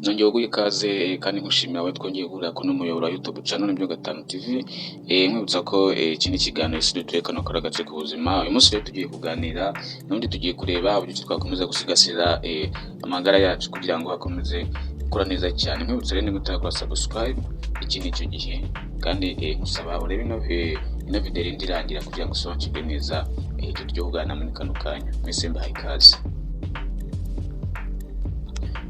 Nongeye guha ikaze kandi nkushimira we twongeye guhurira kuno muyoboro wa YouTube channel Nimero 5 TV. Nkwibutsa ko iki ni ikiganiro studio kano kora gace ku buzima. Uyu munsi rero tugiye kuganira n'undi tugiye kureba uburyo twakomeza gusigasira amagara yacu kugira ngo akomeze gukora neza cyane. Nkwibutsa rero niba utarakora subscribe iki ni cyo gihe kandi usaba urebe ino video irangira kugira ngo usobanukirwe neza turyo kugana muri kano kanya. Mwese mbahaye ikaze.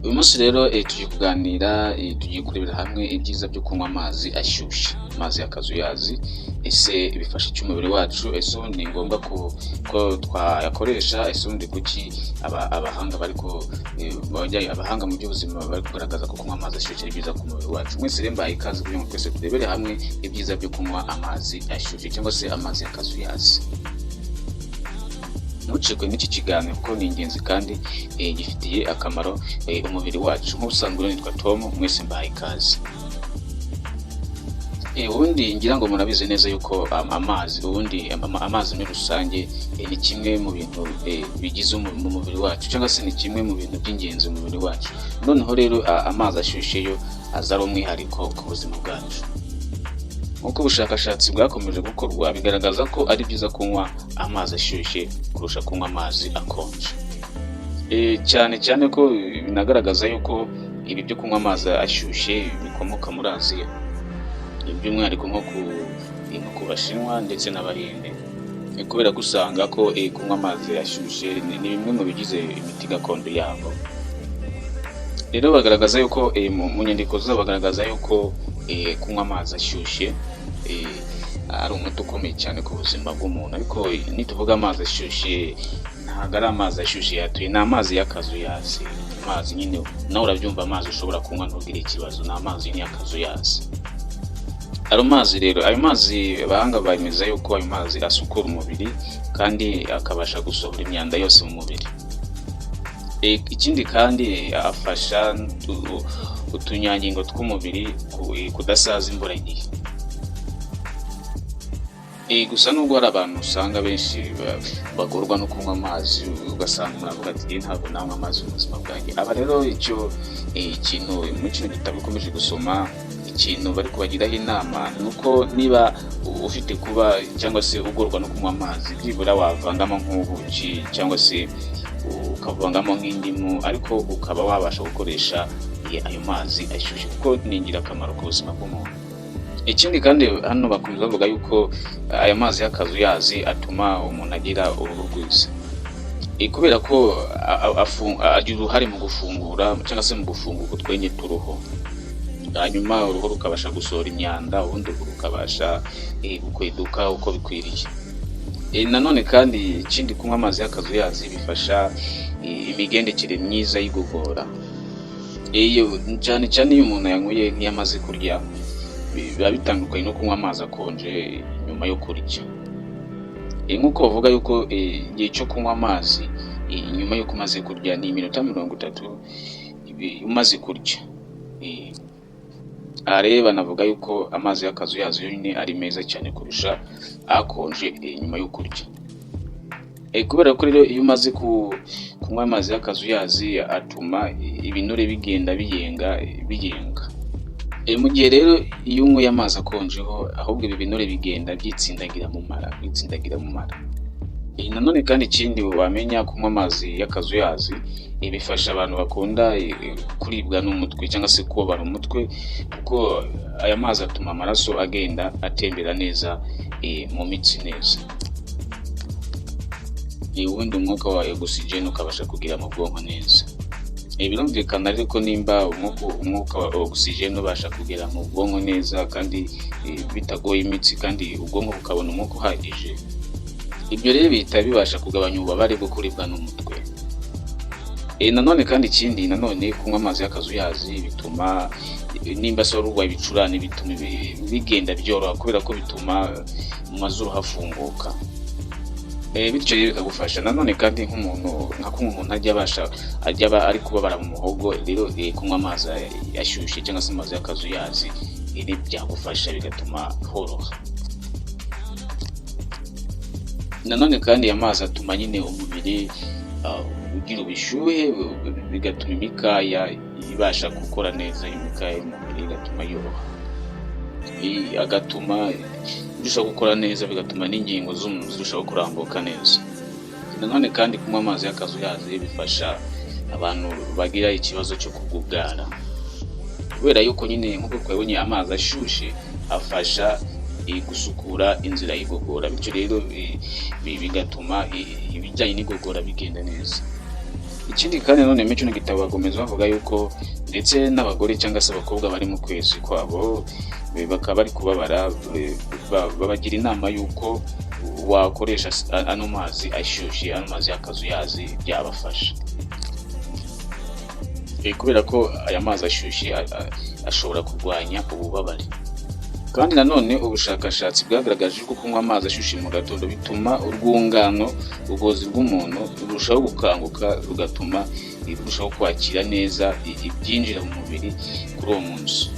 Uyu munsi rero tugiye kuganira tugiye kurebera hamwe ibyiza byo kunywa amazi ashyushye, amazi y'akazuyazi. Ese bifasha iki umubiri wacu? Ese ni ngombwa ko twayakoresha? Ese undi kuki abahanga abahanga mu by'ubuzima bari kugaragaza ko kunywa amazi ashyushye ari byiza ku mubiri wacu? Mwese rero mbahaye ikaze kugira ngo twese turebere hamwe ibyiza byo kunywa amazi ashyushye cyangwa se amazi y'akazuyazi. Ntucikwe n'iki kiganiro kuko ni ingenzi kandi gifitiye akamaro umubiri wacu. Nk'ubusanzwe nitwa Tom, mwese mbahaye ikaze. Ubundi ngira ngo murabizi neza yuko amazi muri rusange ni kimwe mu bintu bigize mu mubiri wacu, cyangwa se ni kimwe mu bintu by'ingenzi mu mubiri wacu. Noneho rero amazi ashyushye yo aza ari umwihariko ku buzima bwacu. Nk'uko ubushakashatsi bwakomeje gukorwa bigaragaza ko ari byiza kunywa amazi ashyushye kurusha kunywa amazi akonje. Cyane ko binagaragaza yuko ibi byo kunywa amazi ashyushye bikomoka muri Aziya, by'umwihariko nko ku Bashinwa ndetse n'Abahinde, kubera ko usanga ko kunywa amazi ashyushye ni bimwe mu bigize imiti gakondo yabo. Rero bagaragaza yuko mu nyandiko zabo bagaragaza yuko kunywa amazi ashyushye ari umuti ukomeye cyane ku buzima bw'umuntu. Ariko nituvuga amazi ashyushye ntabwo ari amazi ashyushye yatuye, ni amazi y'akazuyazi. Amazi nyine nawe urabyumva, amazi ushobora kunywa ntugire ikibazo, ni amazi y'akazuyazi. Ayo mazi abahanga bemeza yuko ayo mazi asukura umubiri kandi akabasha gusohora imyanda yose mu mubiri. Ikindi kandi afasha utunyangingo tw'umubiri kudasaza imburagihe. Gusa nubwo hari abantu usanga benshi bagorwa no kunywa amazi, ugasanga muravuga ati ntabwo nanywa amazi mu buzima bwanjye. Aba rero ikintu muri kino gitabo ukomeje gusoma, ikintu bari kubagiraho inama nuko niba ufite kuba cyangwa se ugorwa no kunywa amazi, byibura wavangamo nk'ubuki cyangwa se ukavangamo nk'indimu, ariko ukaba wabasha gukoresha ayo mazi ashyushye kuko ni ingirakamaro ku buzima bw'umuntu. Ikindi kandi hano bakunze bavuga yuko aya mazi y'akazuyazi atuma umuntu agira uruhu rwiza, kubera ko agira uruhare mu gufungura cyangwa se mu gufungura utwenge tw'uruhu, hanyuma uruhu rukabasha gusohora imyanda, ubundi rukabasha gukweduka uko bikwiriye. Nanone kandi ikindi, kunywa amazi y'akazuyazi bifasha imigendekere myiza y'igogora. Cyane iyo umuntu yanyweye nk'iyo amaze kurya, biba bitandukanye no kunywa amazi akonje nyuma yo kurya. Nk'uko bavuga yuko igihe cyo kunywa amazi nyuma yo kumaze kurya ni iminota 30 umaze kurya. Areba navuga yuko amazi y'akazuyazi yonyine ari meza cyane kurusha akonje nyuma yo kurya. Kubera ko rero iyo umaze kunywa amazi y'akazuyazi atuma ibinure bigenda biyenga. Mu gihe rero iyo unyweye amazi akonjeho, ahubwo ibi binure bigenda byitsindagira mu mara. Nanone kandi ikindi wamenya, kunywa amazi y'akazuyazi bifasha abantu bakunda kuribwa n'umutwe cyangwa se kubabara umutwe, kuko aya mazi atuma amaraso agenda atembera neza mu mitsi neza. Ubundi umwuka wa oxygen ukabasha kugira mu bwonko neza. Birumvikana rero ko nimba umwuka wa oxygen ubasha kugera mu bwonko neza kandi bitagoye imitsi, kandi ubwonko bukabona umwuka uhagije, ibyo rero bihita bibasha kugabanya ububabare bwo kuribwa n'umutwe. Nanone kandi ikindi, kunywa amazi y'akazuyazi bituma nimba se urwaye ibicurane, bituma bigenda byoroha, kubera ko bituma mu mazuru hafunguka. Bityo rero bikagufasha. Nanone kandi nk'umuntu ajya ari kubabara mu muhogo, rero kunywa amazi ashyushye cyangwa se amazi y'akazuyazi byagufasha bigatuma horoha. Nanone kandi amazi atuma nyine umubiri ugira ubushyuhe, bigatuma imikaya ibasha gukora neza imikaya y'umubiri, igatuma yoroha, agatuma irushaho gukora neza, bigatuma n'ingingo z'umuntu zirushaho kurambuka neza. Nanone kandi kunywa amazi y'akazuyazi bifasha abantu bagira ikibazo cyo kugugara, kubera yuko nyine nk'uko twabonye amazi ashushe afasha gusukura inzira y'igogora, bityo rero bigatuma ibijyanye n'igogora bigenda neza. Ikindi kandi nanone muri kino gitabo bakomeza bavuga yuko ndetse n'abagore cyangwa se abakobwa bari mu kwezi kwabo bakaba bari kubabara, babagira inama yuko wakoresha ano mazi ashyushye, ano mazi y'akazuyazi byabafasha, kubera ko aya mazi ashyushye ashobora kurwanya ububabare. Kandi nanone ubushakashatsi bwagaragaje ko kunywa amazi ashyushye mu gatondo bituma urwungano ubugozi bw'umuntu rurushaho gukanguka, rugatuma rurushaho kwakira neza ibyinjira mu mubiri kuri uwo munsi.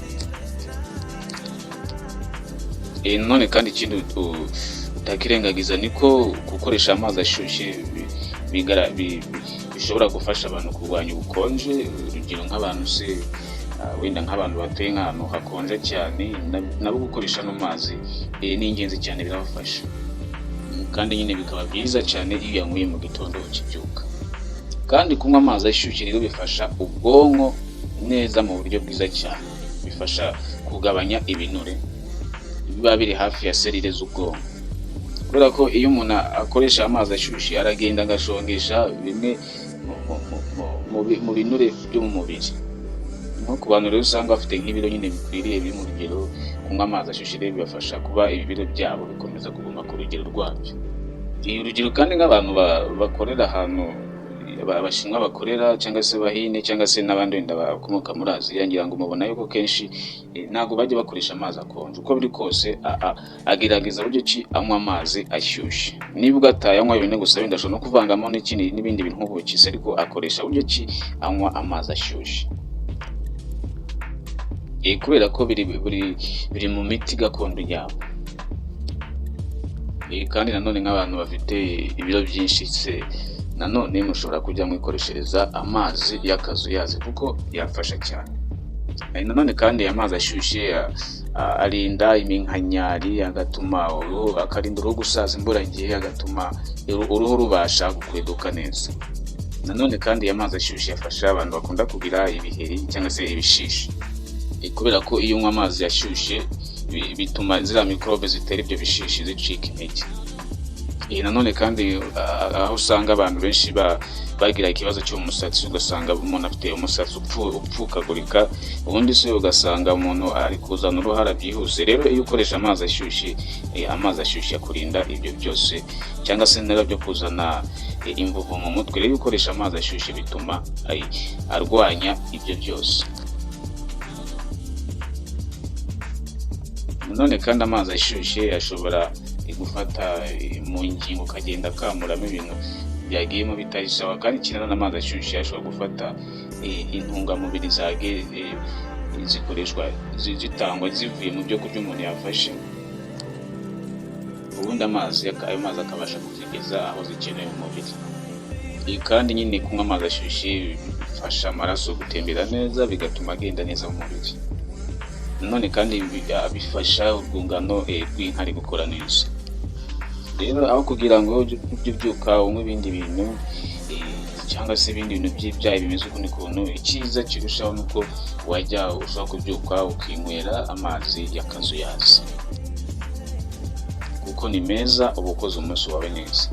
None kandi ikindi utakirengagiza niko gukoresha amazi ashyushye bishobora gufasha abantu kurwanya ubukonje. Urugero nk'abantu se wenda nk'abantu batuye nk'ahantu hakonje cyane, nabo gukoresha ano mazi ni ingenzi cyane, birabafasha. Kandi nyine bikaba byiza cyane iyo yanyweye mu gitondo ukibyuka. Kandi kunywa amazi ashyushye rero bifasha ubwonko neza mu buryo bwiza cyane, bifasha kugabanya ibinure biba biri hafi ya serire z'ubwonko, kubera ko iyo umuntu akoresha amazi ashyushye aragenda agashongesha bimwe mu binure byo mu mubiri. Nko ku bantu rero usanga bafite nk'ibiro nyine bikwiriye biri mu rugero, kunywa amazi ashyushye rero bibafasha kuba ibiro byabo bikomeza kuguma ku rugero rwabyo. Urugero kandi nk'abantu bakorera ahantu abashinwa bakorera, cyangwa se bahine, cyangwa se n'abandi wenda bakomoka muri Aziya, ngira ngo mubona yuko kenshi ntabwo bajya bakoresha amazi akonje. Uko biri kose agerageza buryo ki anywa amazi ashyushye. Nibwo atayanywa yonyine gusa, wenda ashobora no kuvangamo n'ibindi bintu nk'ubuki, ariko akoresha buryo ki anywa amazi ashyushye, kubera ko biri mu miti gakondo yabo. Kandi nanone nk'abantu bafite ibiro byinshi se, nanone mushobora kujya mwikoreshereza amazi y'akazuyazi kuko yafasha cyane. Nanone kandi amazi ashyushye arinda iminkanyari, agatuma akarinda uruhu gusaza imburagihe, agatuma uruhu rubasha gukweduka neza. Nanone kandi amazi ashyushye afasha abantu bakunda kugira ibiheri cyangwa se ibishishi, kubera ko iyo unywa amazi ashyushye bituma ziriya mikorobe zitera ibyo bishishi zicika intege. Nanone kandi aho usanga abantu benshi bagira ikibazo cy'umusatsi, ugasanga umuntu afite umusatsi upfukagurika, ubundi se ugasanga umuntu ari kuzana uruhara byihuse. Rero iyo ukoresha amazi ashyushye akurinda ibyo byose, cyangwa se nera byo kuzana imvuvu mu mutwe. Rero ukoresha amazi ashyushye bituma arwanya ibyo byose. Nanone kandi amazi ashyushye ashobora gufata mu ngingo ukagenda akamuramo ibintu byagiyemo bitari sawa. Kandi ikindi n'amazi ashyushye ashobora gufata intungamubiri zikoreshwa zitangwa zivuye mu byo kurya umuntu yafashe, ubundi ayo mazi akabasha kuzigeza aho zikenewe mu mubiri. Kandi nyine kunywa amazi ashyushye bifasha amaraso gutembera neza, bigatuma agenda neza mu mubiri. Nanone kandi bifasha urwungano rw'inkari gukora neza. Rero aho kugira ngo ujye ubyuka unywe ibindi bintu cyangwa se ibindi bintu by'ibyayi bimeze ukundi kuntu, icyiza kirushaho nuko wajya ushobora kubyuka ukinywera amazi y'akazuyazi, kuko ni meza, uba ukoze umunsi wawe neza.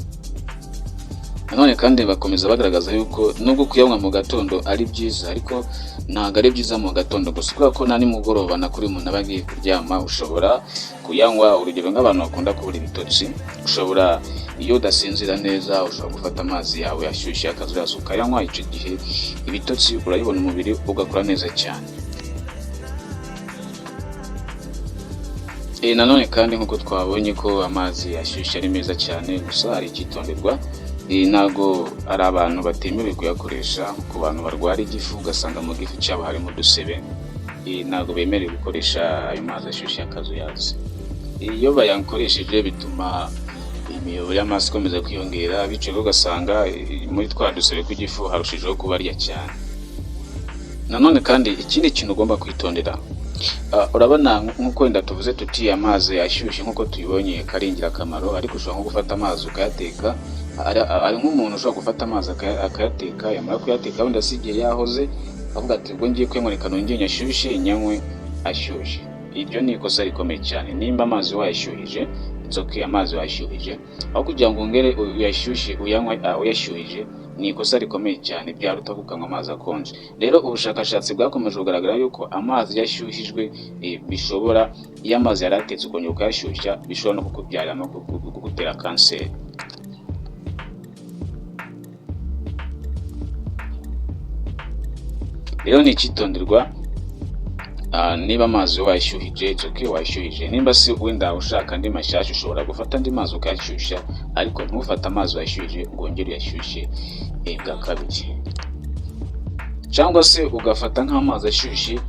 Nanone kandi bakomeza bagaragaza yuko nubwo kuyanywa mu gatondo ari byiza, ariko ntabwo ari byiza mu gatondo gusa, kubera ko na nimugoroba na kuri umuntu aba agiye kuryama ushobora kuyanywa. Urugero nk'abantu bakunda kubura ibitotsi, ushobora iyo udasinzira neza ushobora gufata amazi yawe ashyushye y'akazuyazi ukayanywa. Icyo gihe ibitotsi urayibona umubiri ugakora neza cyane. Nanone kandi nk'uko twabonye ko amazi ashyushye ari meza cyane, gusa hari icyitonderwa. Ntabwo ari abantu batemerewe kuyakoresha. Ku bantu barwara igifu ugasanga mu gifu cyabo harimo udusebe, ntabwo bemerewe gukoresha ayo mazi ashyushye y'akazuyazi. Iyo bayakoresheje bituma imiyoboro y'amaraso ikomeza kwiyongera, bityo ugasanga muri twa dusebe tw'igifu harushijeho kubarya cyane. Nanone kandi ikindi kintu ugomba kwitondera, urabona nk'uko wenda tuvuze tuti amazi ashyushye nk'uko tuyibonye ari ingirakamaro, ariko ushobora nko gufata amazi ukayateka. Ari nk'umuntu ushobora gufata amazi akayateka, yamara kuyateka wenda si igihe yahoze, avuga ati ubwo ngiye kuyanywa reka nongere nyashyushye nyanywe ashyushye. Iryo ni ikosa rikomeye cyane. Nimba amazi wayashyuhije, inzoka amazi wayashyuhije, aho kugira ngo ongere uyashyushye uyanywe uyashyuhije, ni ikosa rikomeye cyane, byaruta ukanywa amazi akonje. Rero ubushakashatsi bwakomeje kugaragara yuko amazi yashyuhijwe bishobora, iyo amazi yari atetse ukongera ukayashyushya, bishobora no kukubyarira no kugutera kanseri. Rero ni icyitonderwa, niba amazi wayashyuhije wayashyuhije. Nimba se wenda ushaka andi mashyashya, ushobora gufata andi mazi ukayashyushya, ariko ntufate amazi wayashyuhije ngo wongere uyashyushye bwa kabiri. Cyangwa se ugafata nk'amazi ashyushye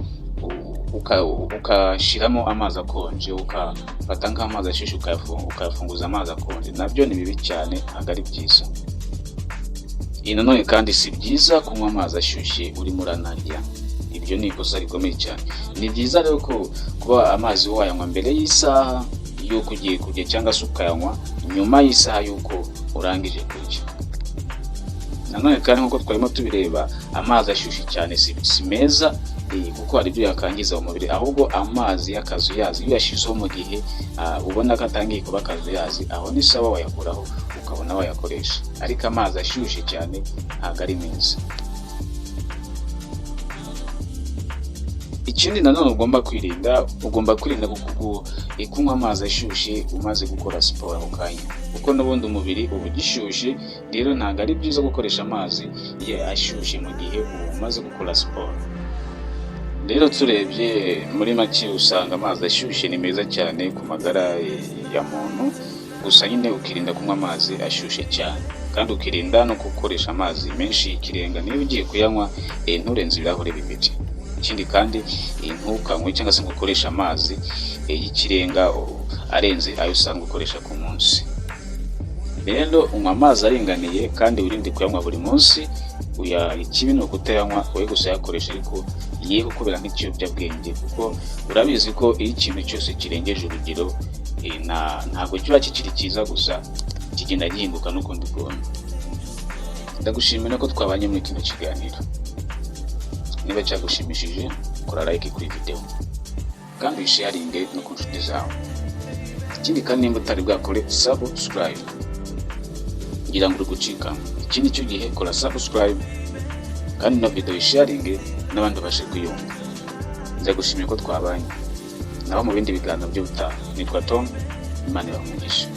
ukashyiramo amazi akonje, ukafata nk'amazi ashyushye ukayafunguza amazi akonje, nabyo ni bibi cyane, ntabwo ari byiza. Nanone kandi si byiza kunywa amazi ashyushye urimo uranarya. Ibyo ni ikosa rikomeye cyane. Ni byiza rero ko kuba amazi wayanywa mbere y'isaha y'uko ugiye kurya, cyangwa se ukayanywa nyuma y'isaha y'uko urangije kurya. Nanone kandi nk'uko twarimo tubireba, amazi ashyushye cyane si meza, kuko hari ibyo yakangiza umubiri. Ahubwo amazi y'akazuyazi iyo uyashyizeho mu gihe ubona ko atangiye kuba akazuyazi, aho ni sawa wayakuraho ukabona wayakoresha, ariko amazi ashyushye cyane ntabwo ari meza. Ikindi nanone ugomba kwirinda kunywa amazi ashyushye umaze gukora siporo ako kanya, kuko n'ubundi umubiri uba ugishyushye. Rero ntabwo ari byiza gukoresha amazi ashyushye mu gihe umaze gukora siporo. Rero turebye muri make, usanga amazi ashyushye ni meza cyane ku magara ya muntu, gusa nyine ukirinda kunywa amazi ashyushye cyane, kandi ukirinda no gukoresha amazi menshi y'ikirenga. Niba ugiye kuyanywa, nturenze ibirahure bibiri. Ikindi kandi ntukanywe cyangwa se gukoresha amazi y'ikirenga arenze ayo usanga ukoresha ku munsi. Rero unywa amazi aringaniye kandi wirinde kuyanywa buri munsi. Ikibi ni ukutayanywa wowe gusa yakoresha, ariko ye kukubera nk'ikiyobyabwenge, kuko urabizi ko iyo ikintu cyose kirengeje urugero ntabwo kiba kikiri cyiza, gusa kigenda gihinduka n'ukundi kuntu. Ndagushimira ko twabanye muri kino kiganiro. Niba cyagushimishije, kora like kuri video kandi uyisharinge no ku nshuti zawe. Ikindi kandi nimba utari bwakore subscribe kugira ngo uri gucika iki nicyo gihe, kora subscribe kandi no video uyisharinge n'abandi bashe kuyumva. Ndagushimira ko twabanye, naho mu bindi biganiro byo butaha. Nitwa Tom, Imana ibahe umugisha.